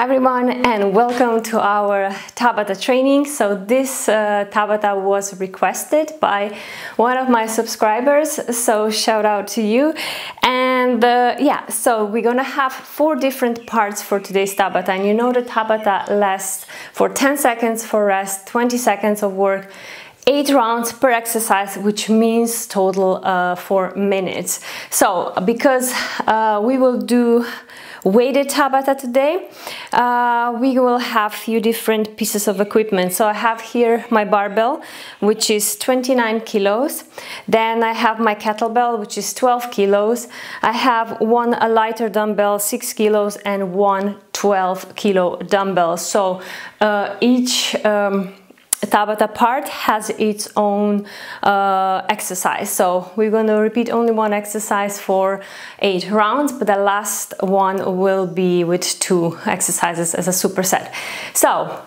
Hi everyone, and welcome to our Tabata training. So this Tabata was requested by one of my subscribers, so shout out to you. And yeah, so we're gonna have 4 different parts for today's Tabata, and you know the Tabata lasts for 10 seconds for rest, 20 seconds of work, 8 rounds per exercise, which means total 4 minutes. So because we will do weighted Tabata today, we will have few different pieces of equipment. So I have here my barbell, which is 29 kilos. Then I have my kettlebell, which is 12 kilos. I have a lighter dumbbell, 6 kilos, and one 12 kilo dumbbell. So each Tabata part has its own exercise. So we're going to repeat only one exercise for 8 rounds, but the last one will be with 2 exercises as a superset. So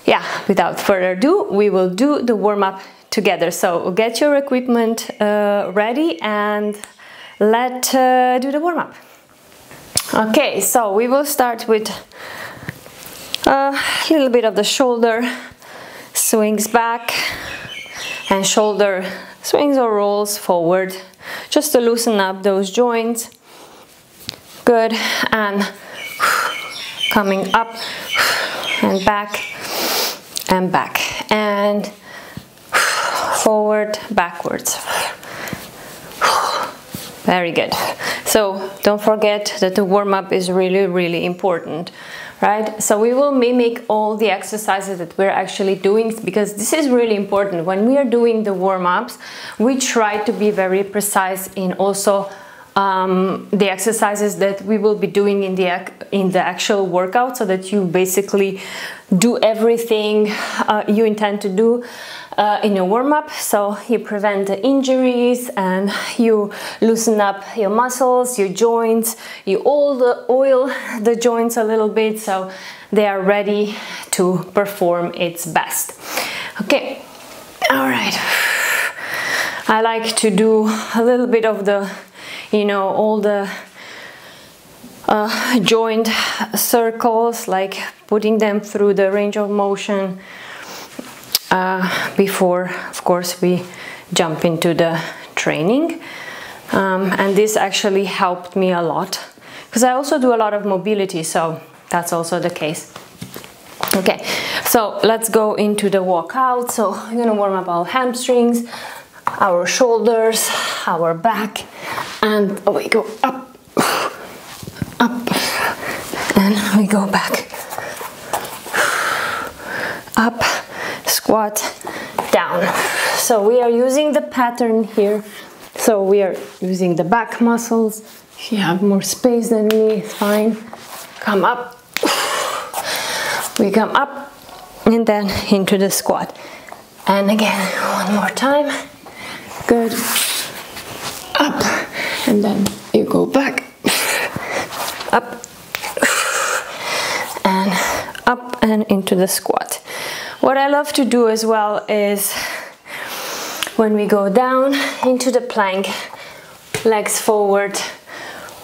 yeah, without further ado, we will do the warm-up together. So get your equipment ready and let's do the warm-up. Okay, so we will start with a little bit of the shoulder swings back and shoulder swings or rolls forward, just to loosen up those joints. Good. And coming up and back and forward, backwards. Very good. So don't forget that the warm-up is really important, right? So we will mimic all the exercises that we're actually doing, because this is really important. When we are doing the warm-ups, we try to be very precise in also the exercises that we will be doing in the actual workout, so that you basically do everything you intend to do in your warm-up. So you prevent the injuries and you loosen up your muscles, your joints, you oil the joints a little bit so they are ready to perform its best. Okay, all right. I like to do a little bit of the, you know, all the joint circles, like putting them through the range of motion before, of course, we jump into the training. And this actually helped me a lot, because I also do a lot of mobility, so that's also the case. Okay, so let's go into the walkout. So we're gonna warm up our hamstrings, our shoulders, our back, and we go up, and we go back, up, squat, down. So we are using the pattern here. So we are using the back muscles. If you have more space than me, it's fine. Come up, we come up, and then into the squat. And again, one more time. Good. Up, and then you go back, up, and up and into the squat. What I love to do as well is, when we go down into the plank, legs forward,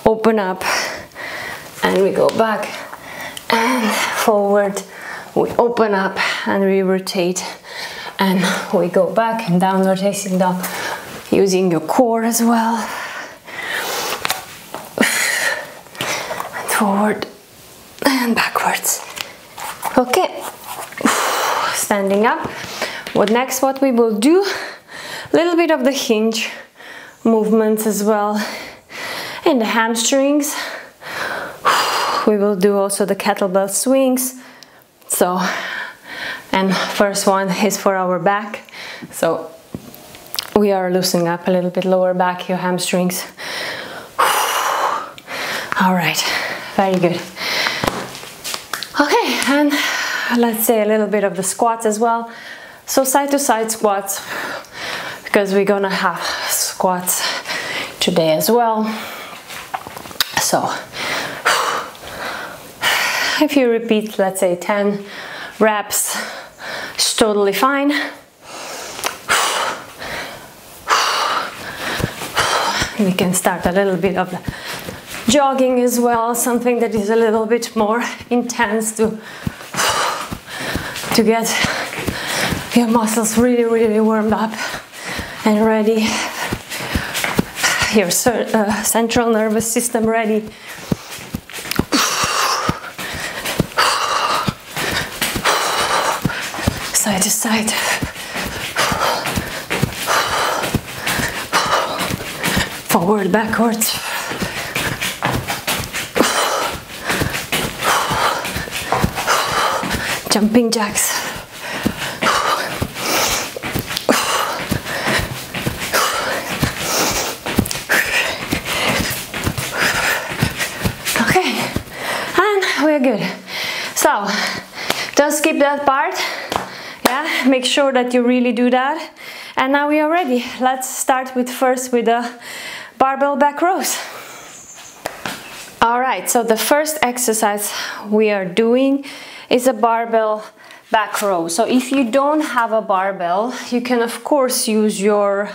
open up, and we go back and forward, we open up and we rotate, and we go back and downward facing dog, using your core as well, and forward and backwards. Okay, standing up. What we will do, a little bit of the hinge movements as well in the hamstrings. We will do also the kettlebell swings. So, and first one is for our back. So we are loosening up a little bit lower back, your hamstrings. All right, very good. Okay, and let's say a little bit of the squats as well. So side to side squats, because we're gonna have squats today as well. So if you repeat, let's say 10 reps, it's totally fine. We can start a little bit of the jogging as well, something that is a little bit more intense to get your muscles really warmed up and ready, your central nervous system ready. Side to side. Forward, backwards. Jumping jacks. Okay, and we're good. So, don't skip that part. Yeah, make sure that you really do that. And now we are ready. Let's start first with the barbell back rows. All right, so the first exercise we are doing is a barbell back row. So if you don't have a barbell, you can of course use your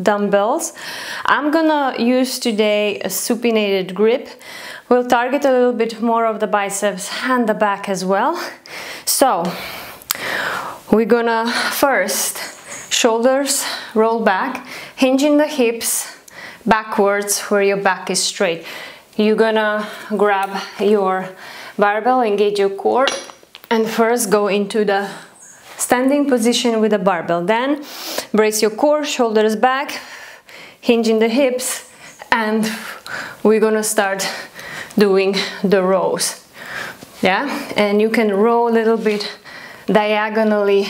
dumbbells. I'm gonna use today a supinated grip. We'll target a little bit more of the biceps and the back as well. So we're gonna first shoulders roll back, hinging the hips backwards where your back is straight. You're gonna grab your barbell, engage your core, and first go into the standing position with the barbell. Then brace your core, shoulders back, hinging the hips, and we're gonna start doing the rows. Yeah, and you can roll a little bit diagonally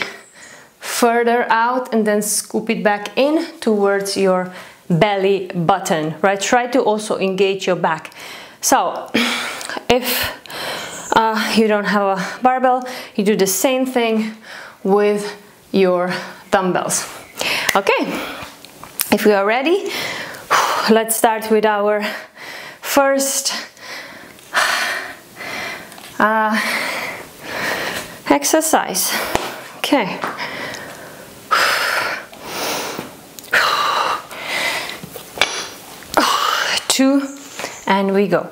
further out and then scoop it back in towards your belly button, right? Try to also engage your back. So if you don't have a barbell, you do the same thing with your dumbbells. Okay, if we are ready, let's start with our first exercise. Okay. 2, and we go.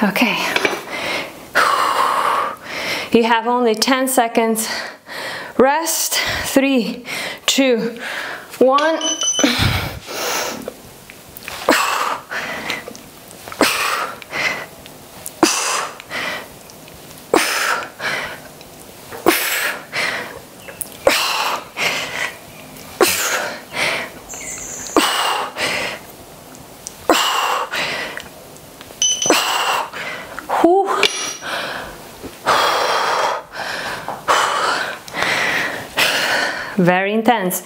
Okay. You have only 10 seconds. Rest. 3, 2, 1. Very intense.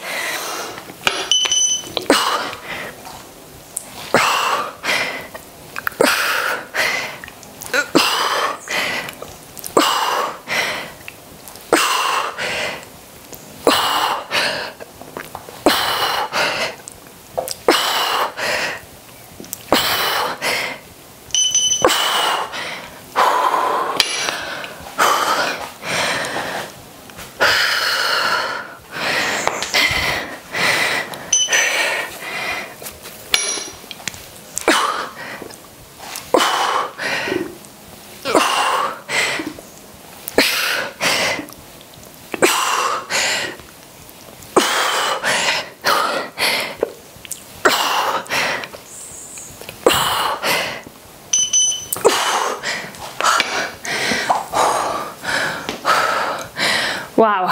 Wow,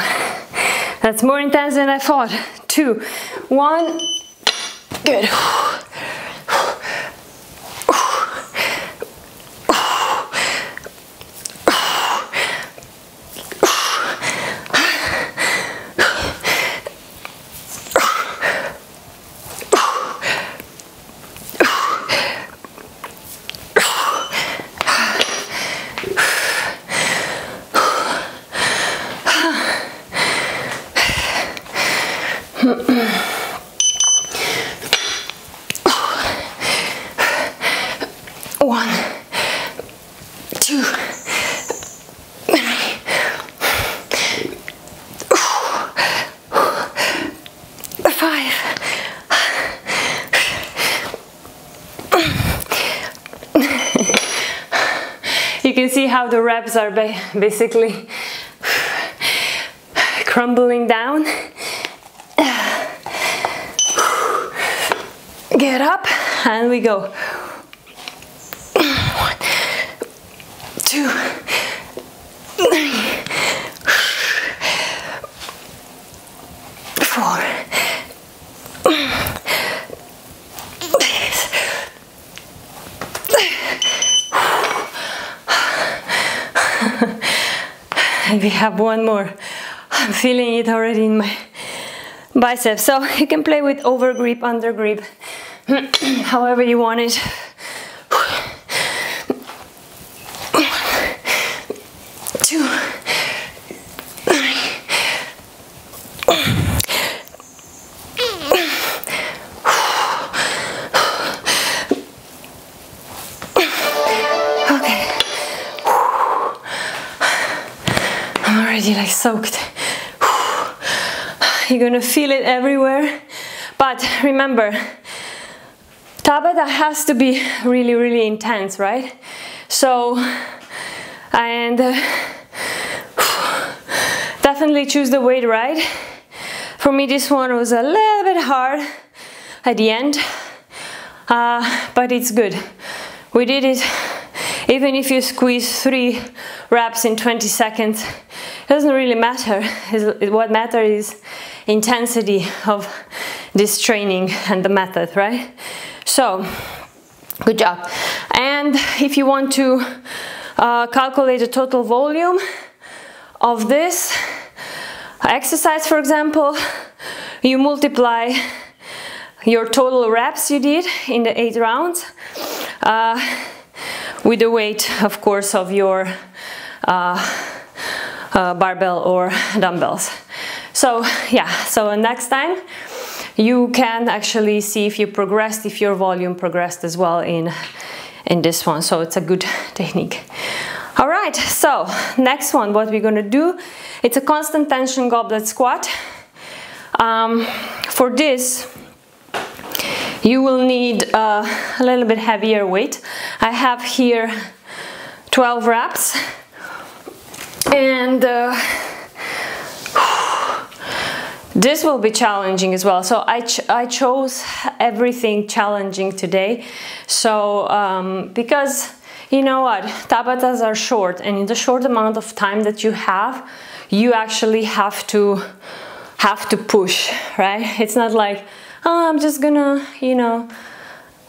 that's more intense than I thought. 2, 1, good. can see how the reps are basically crumbling down. Get up and we go. 1, 2, 3, 4. And we have one more. I'm feeling it already in my biceps. So you can play with over grip, under grip, however you want it. 2, 3. Okay. I'm already like soaked. You're gonna feel it everywhere. But remember, Tabata has to be really, really intense, right? So, and definitely choose the weight right. For me, this one was a little bit hard at the end, but it's good. We did it. Even if you squeeze 3 reps in 20 seconds, it doesn't really matter. What matters is intensity of this training and the method, right? So, good job. And if you want to calculate the total volume of this exercise, for example, you multiply your total reps you did in the 8 rounds with the weight, of course, of your barbell or dumbbells. So yeah, so next time you can actually see if you progressed, if your volume progressed as well in this one. So it's a good technique. All right, so next one, what we're gonna do, it's a constant tension goblet squat. For this, you will need a little bit heavier weight. I have here 12 reps, and this will be challenging as well. So I chose everything challenging today. So because you know what, Tabatas are short, and in the short amount of time that you have, you actually have to push, right? It's not like, oh, I'm just gonna, you know,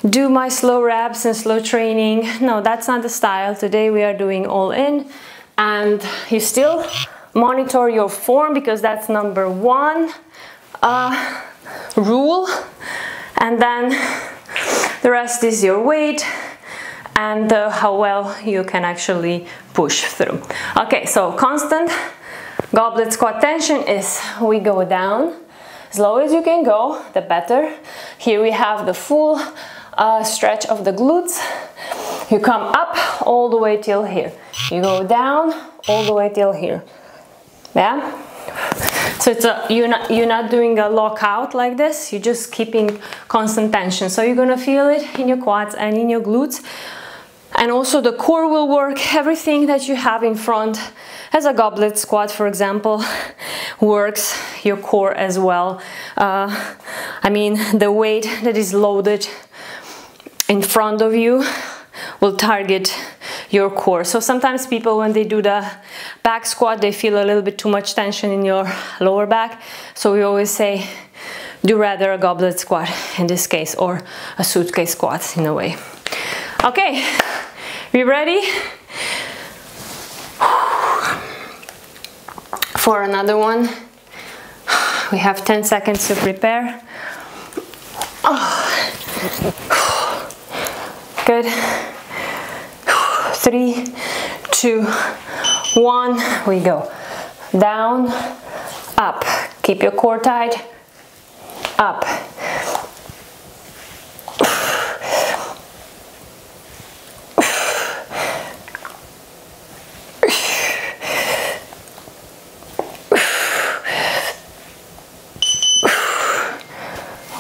do my slow reps and slow training. No, that's not the style. Today we are doing all in, and you still monitor your form, because that's number 1 rule, and then the rest is your weight and how well you can actually push through. Okay, so constant goblet squat tension is we go down as low as you can go, the better. Here we have the full stretch of the glutes. You come up all the way till here. You go down all the way till here. Yeah? So it's you're not doing a lockout like this, you're just keeping constant tension. So you're gonna feel it in your quads and in your glutes. And also the core will work. Everything that you have in front as a goblet squat, for example, works your core as well. I mean, the weight that is loaded in front of you will target your core. So sometimes people, when they do the back squat, they feel a little bit too much tension in your lower back. So we always say, do rather a goblet squat in this case, or a suitcase squat in a way. Okay, we ready for another one? We have 10 seconds to prepare. Good. 3, 2, 1, we go. Down, up. Keep your core tight. Up.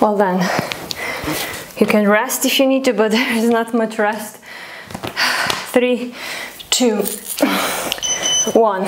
Well done. You can rest if you need to, but there is not much rest. 3, 2, 1.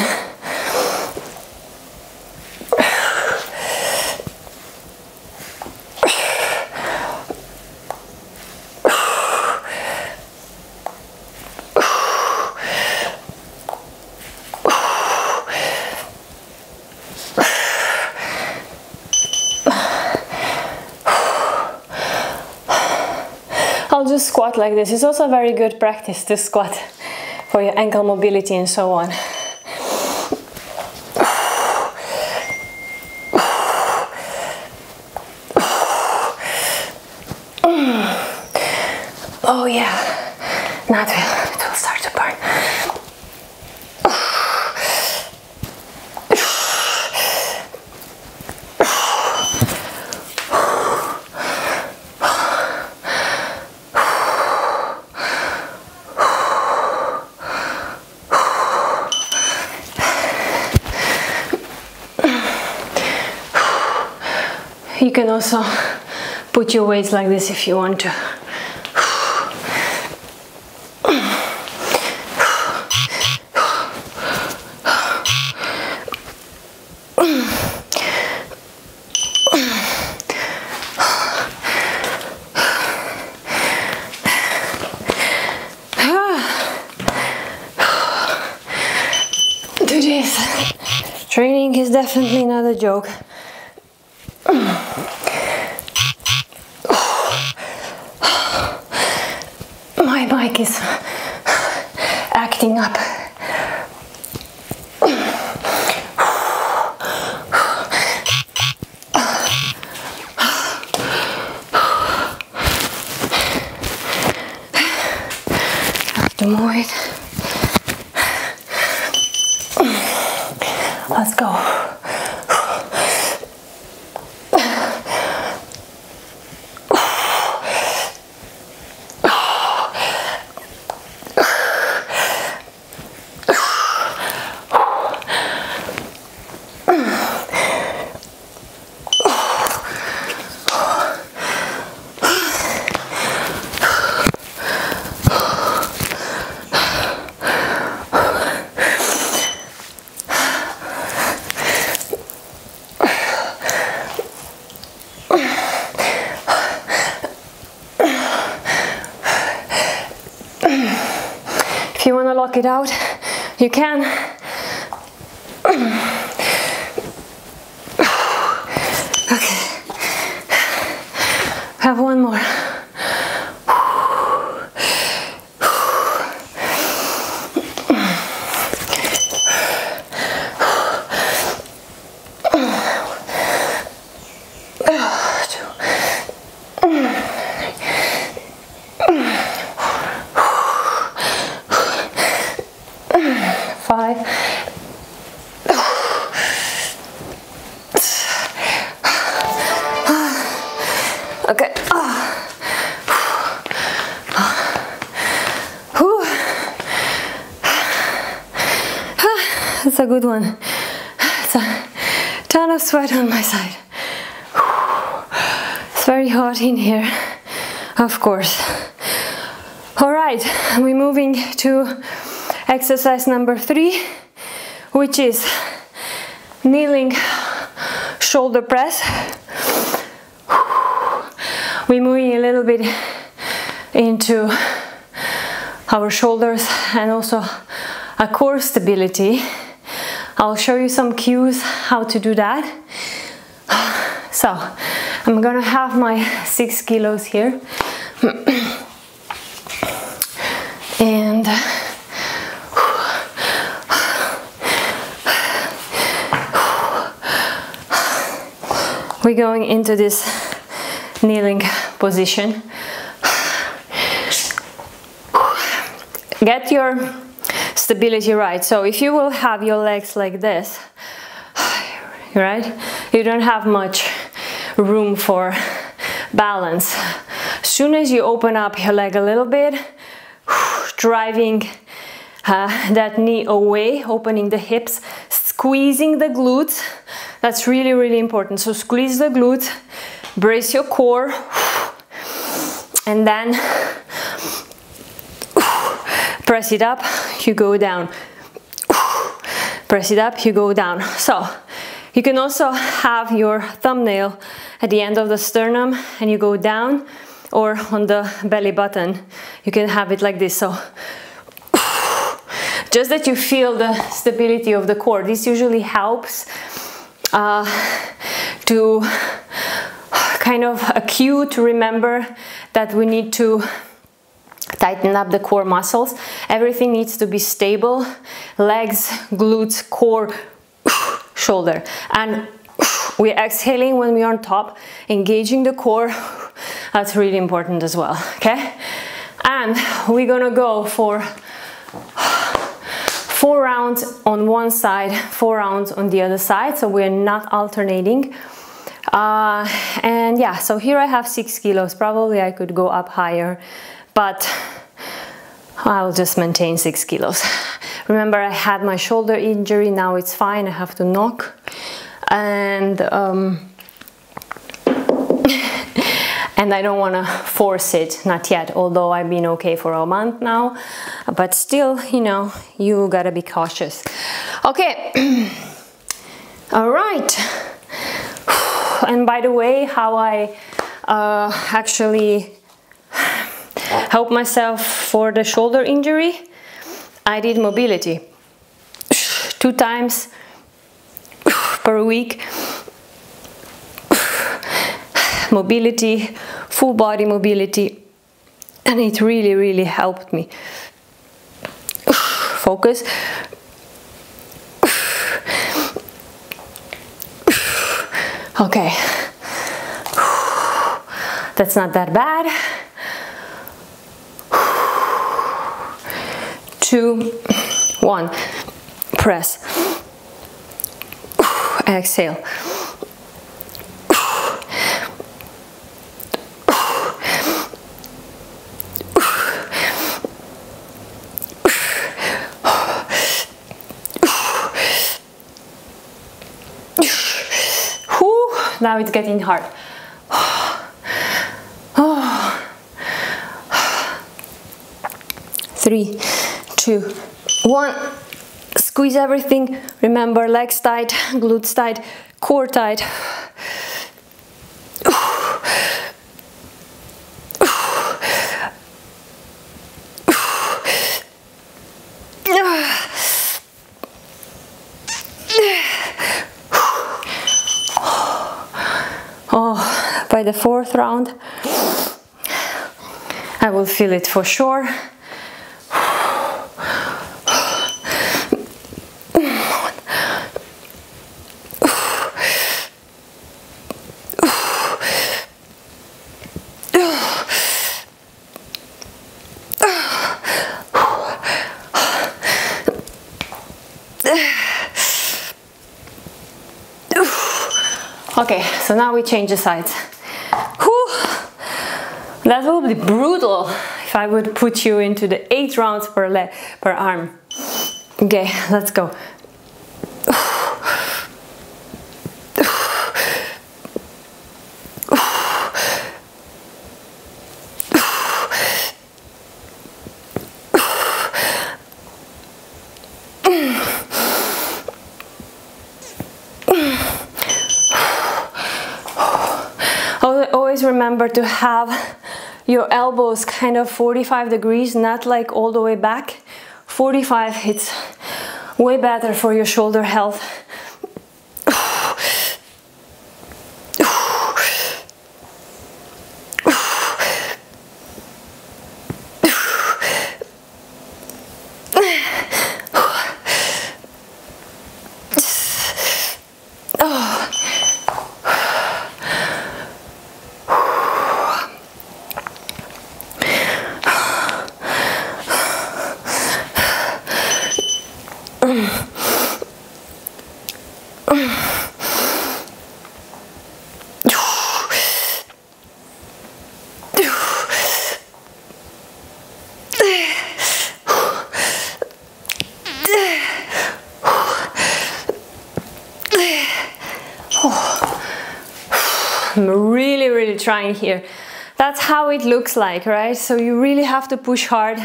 I'll just squat like this. It's also a very good practice to squat for your ankle mobility and so on. Oh yeah, now it will start to burn. You can also put your weights like this if you want to. Today's training is definitely not a joke. My bike is acting up. Have to move it. Let's go. If you want to lock it out, you can. Okay. Have one more. 5. Okay. That's a good one. It's a ton of sweat on my side. It's very hot in here, of course. All right, we're moving to exercise number 3, which is kneeling shoulder press. We're moving a little bit into our shoulders and also a core stability. I'll show you some cues how to do that. So I'm gonna have my 6 kilos here and we're going into this kneeling position. Get your stability right. So if you will have your legs like this, right, you don't have much room for balance. As soon as you open up your leg a little bit, driving that knee away, opening the hips, squeezing the glutes, that's really, really important. So squeeze the glutes, brace your core, and then Press it up, you go down. Press it up, you go down. So you can also have your thumbnail at the end of the sternum and you go down, or on the belly button. You can have it like this. So just that you feel the stability of the core. This usually helps to kind of a cue to remember that we need to tighten up the core muscles. Everything needs to be stable. Legs, glutes, core, shoulder. And we're exhaling when we're on top, engaging the core. That's really important as well, okay? And we're gonna go for 4 rounds on one side, 4 rounds on the other side, so we're not alternating. And yeah, so here I have 6 kilos. Probably I could go up higher, but I'll just maintain 6 kilos. Remember, I had my shoulder injury, now it's fine, I have to knock. And and I don't want to force it, not yet, although I've been okay for a month now, but still, you know, you gotta be cautious. Okay, all right. And by the way, how I actually help myself for the shoulder injury, I did mobility 2 times per week. Mobility, full body mobility, and it really helped me. Focus. Okay, that's not that bad. 2, 1, press, exhale. Now it's getting hard. 3, 2, 1. Squeeze everything. Remember, legs tight, glutes tight, core tight. By the 4th round, I will feel it for sure. Okay, so now we change the sides. That will be brutal if I would put you into the 8 rounds per leg, per arm. Okay, let's go. Always remember to have your elbows kind of 45 degrees, not like all the way back. 45, it's way better for your shoulder health. I'm really trying here. That's how it looks like, right? So you really have to push hard.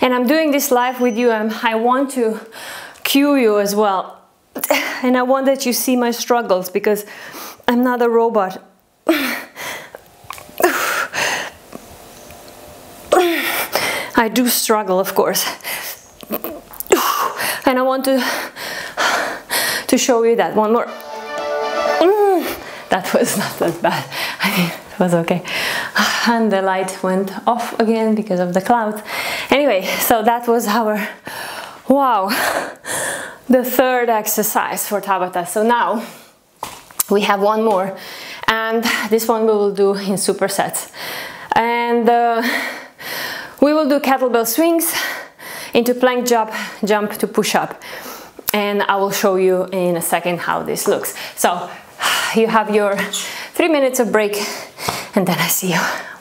And I'm doing this live with you, and I want to cue you as well. And I want that you see my struggles, because I'm not a robot. I do struggle, of course. And I want to show you that. One more. That was not that bad. I think it was okay. And the light went off again because of the clouds. Anyway, so that was our, wow, the third exercise for Tabata. So now we have one more, and this one we will do in supersets. And we will do kettlebell swings into plank jump to push up. And I will show you in a second how this looks. So you have your 3 minutes of break, and then I see you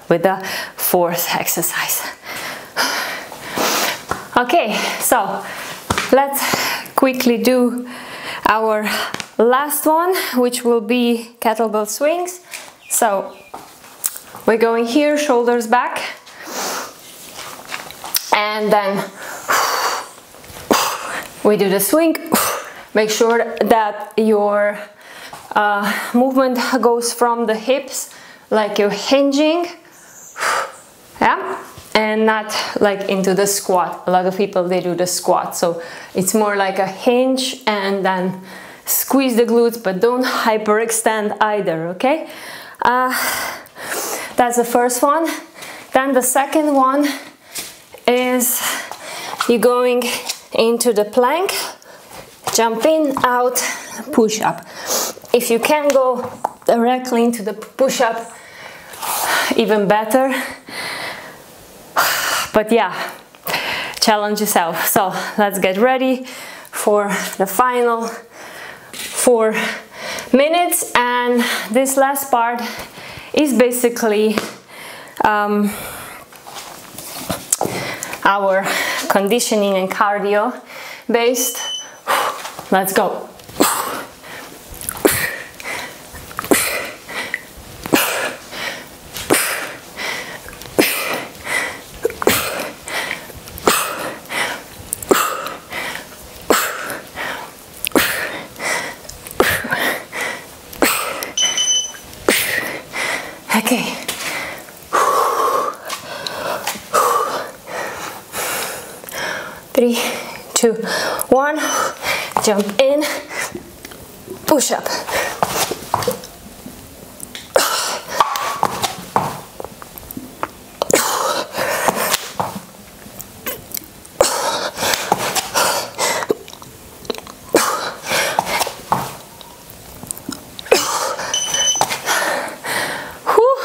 with the fourth exercise. Okay, so let's quickly do our last one, which will be kettlebell swings. So we're going here, shoulders back, and then we do the swing. Make sure that your movement goes from the hips, like you're hinging, yeah, and not like into the squat. A lot of people, they do the squat, so it's more like a hinge and then squeeze the glutes, but don't hyperextend either, okay? That's the first one. Then the second one is you're going into the plank, jump in, out, push up. If you can go directly into the push up, even better. But yeah, challenge yourself. So let's get ready for the final 4 minutes. And this last part is basically our conditioning and cardio based. Let's go. Okay. 3, 2, 1. Jump in, push up. Whew.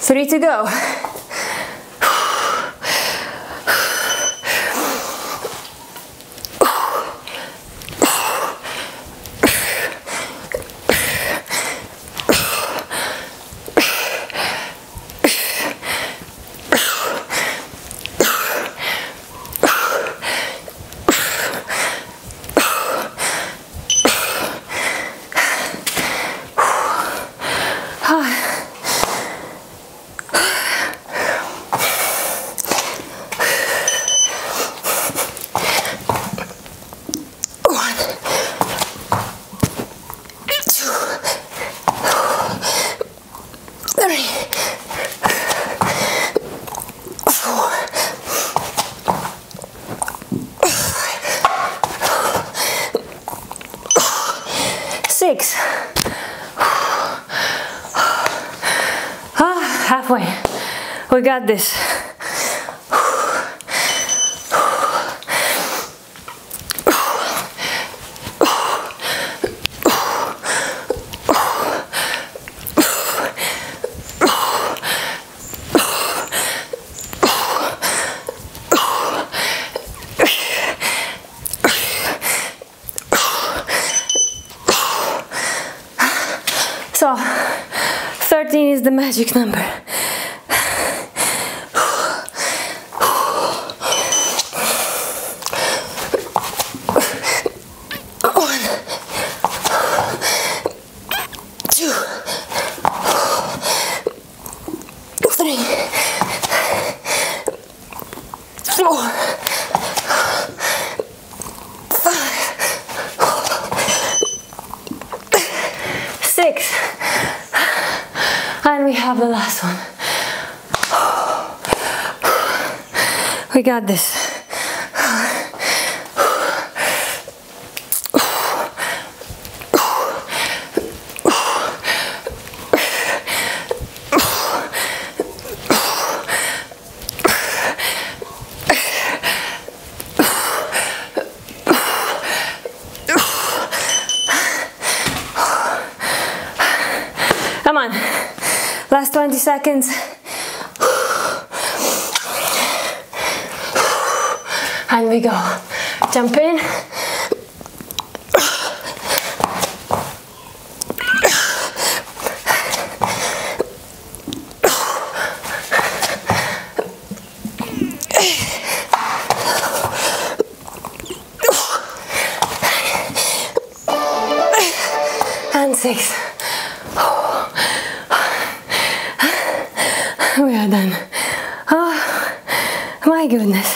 3 to go. Halfway. We got this. So 13 is the magic number. And we have the last one. We got this. Come on, last 20 seconds. And we go. Jump in. And 6. We are done. Oh my goodness.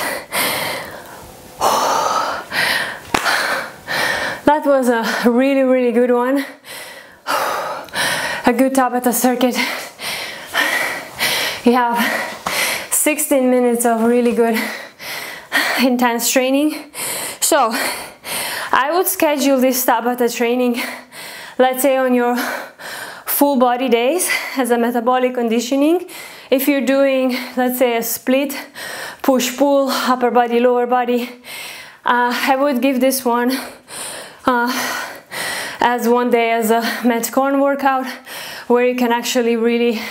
That was a really good one. A good Tabata circuit. You have 16 minutes of really good intense training. So I would schedule this Tabata training, let's say on your full body days as a metabolic conditioning. If you're doing, let's say, a split push-pull, upper body, lower body, I would give this one as one day as a Metcon workout, where you can actually really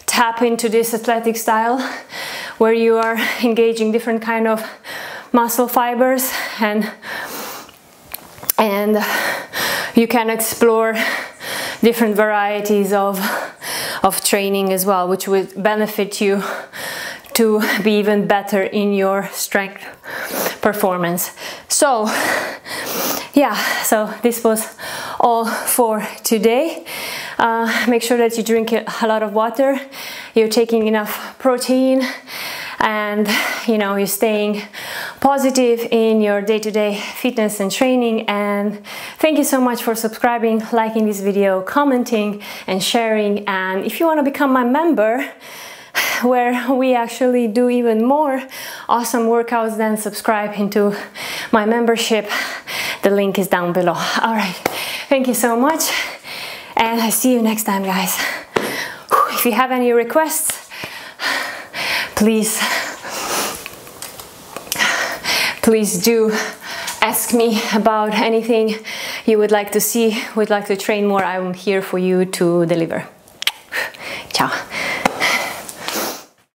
tap into this athletic style, where you are engaging different kind of muscle fibers, and you can explore different varieties of training as well, which would benefit you to be even better in your strength performance. So yeah, so this was all for today. Make sure that you drink a lot of water, you're taking enough protein, and you know, you're staying positive in your day-to-day fitness and training. And thank you so much for subscribing, liking this video, commenting and sharing. And if you want to become my member, where we actually do even more awesome workouts, then subscribe into my membership. The link is down below. All right, thank you so much, and I see you next time, guys. If you have any requests, please do ask me about anything you would like to see, would like to train more. I'm here for you to deliver. Ciao.